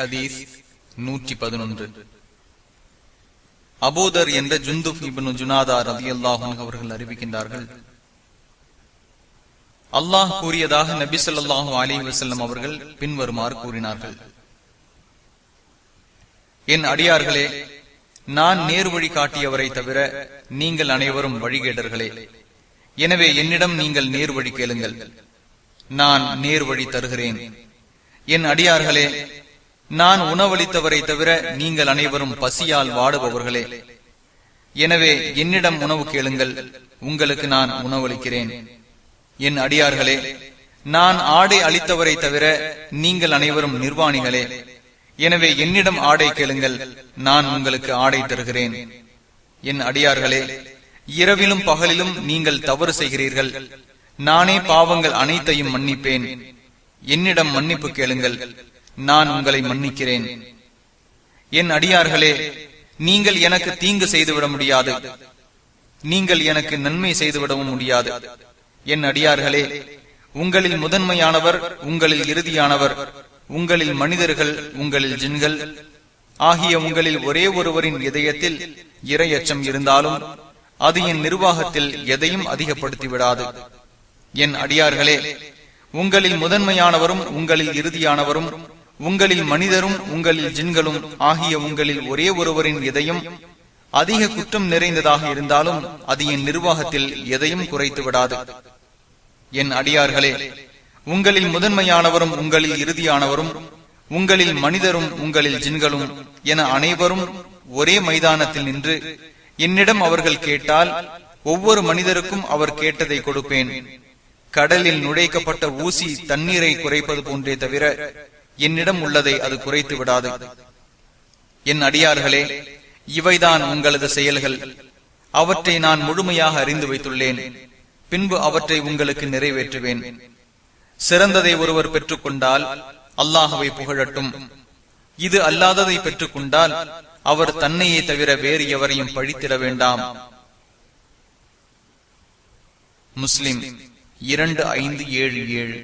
ஹதீஸ் 111. அபூதர் என்ற ஜுந்துப் இப்னு ஜுனாதா ரலியல்லாஹு அன்ஹு அவர்கள் அறிவிக்கின்றார்கள், அல்லாஹ் கூறியதாக நபி ஸல்லல்லாஹு அலைஹி வஸல்லம் அவர்கள் பின்வருமாறு கூறினார்கள்: என் அடியார்களே, நான் நேர் வழி காட்டியவரை தவிர நீங்கள் அனைவரும் வழிகேடர்களே. எனவே என்னிடம் நீங்கள் நேர் வழி கேளுங்கள், நான் நேர் வழி தருகிறேன். என் அடியார்களே, நான் உணவளித்தவரை தவிர நீங்கள் அனைவரும் பசியால் வாடுபவர்களே. எனவே என்னிடம் உணவு கேளுங்கள், உங்களுக்கு நான் உணவளிக்கிறேன். என் அடியார்களே, நான் ஆடை அளித்தவரை தவிர நீங்கள் அனைவரும் நிர்வாணிகளே. எனவே என்னிடம் ஆடை கேளுங்கள், நான் உங்களுக்கு ஆடை தருகிறேன். என் அடியார்களே, இரவிலும் பகலிலும் நீங்கள் தவறு செய்கிறீர்கள், நானே பாவங்கள் அனைத்தையும் மன்னிப்பேன். என்னிடம் மன்னிப்பு கேளுங்கள், நான் உங்களை மன்னிக்கிறேன். என் அடியார்களே, நீங்கள் எனக்கு தீங்கு செய்துவிட முடியாது, நீங்கள் எனக்கு நன்மை செய்துவிடவும் முடியாது. என் அடியார்களே, உங்களில் முதன்மையானவர், உங்களில் இறுதியானவர், உங்களில் மனிதர்கள், உங்களில் ஜின்கள் ஆகிய உங்களில் ஒரே ஒருவரின் இதயத்தில் இறையச்சம் இருந்தாலும் அது என் நிர்வாகத்தில் எதையும் அதிகப்படுத்திவிடாது. என் அடியார்களே, உங்களில் முதன்மையானவரும், உங்களில் இறுதியானவரும், உங்களில் மனிதரும், உங்களில் ஜின்களும் ஆகிய உங்களில் ஒரே ஒருவரின் இதயம் அதிக குற்றம் நிறைந்ததாக இருந்தாலும் அது என் நிர்வாகத்தில் எதையும் குறைத்து விடாது. என் அடியார்களே, உங்களில் முதன்மையானவரும், உங்களில் இறுதியானவரும், உங்களில் மனிதரும், உங்களில் ஜின்களும் என அனைவரும் ஒரே மைதானத்தில் நின்று என்னிடம் அவர்கள் கேட்டால் ஒவ்வொரு மனிதருக்கும் அவர் கேட்டதை கொடுப்பேன். கடலில் நுழைக்கப்பட்ட ஊசி தண்ணீரை குறைப்பது போன்றே தவிர என்னிடம் உள்ளதை அது குறைத்து விடாது. என் அடியார்களே, இவைதான் உங்களது செயல்கள். அவற்றை நான் முழுமையாக அறிந்து வைத்துள்ளேன். பின்பு அவற்றை உங்களுக்கு நிறைவேற்றுவேன். சிறந்ததை ஒருவர் பெற்றுக் கொண்டால் அல்லாஹ்வை புகழட்டும். இது அல்லாததை பெற்றுக் கொண்டால் அவர் தன்னையே தவிர வேறு எவரையும் பழித்திட வேண்டாம். முஸ்லிம் 2577.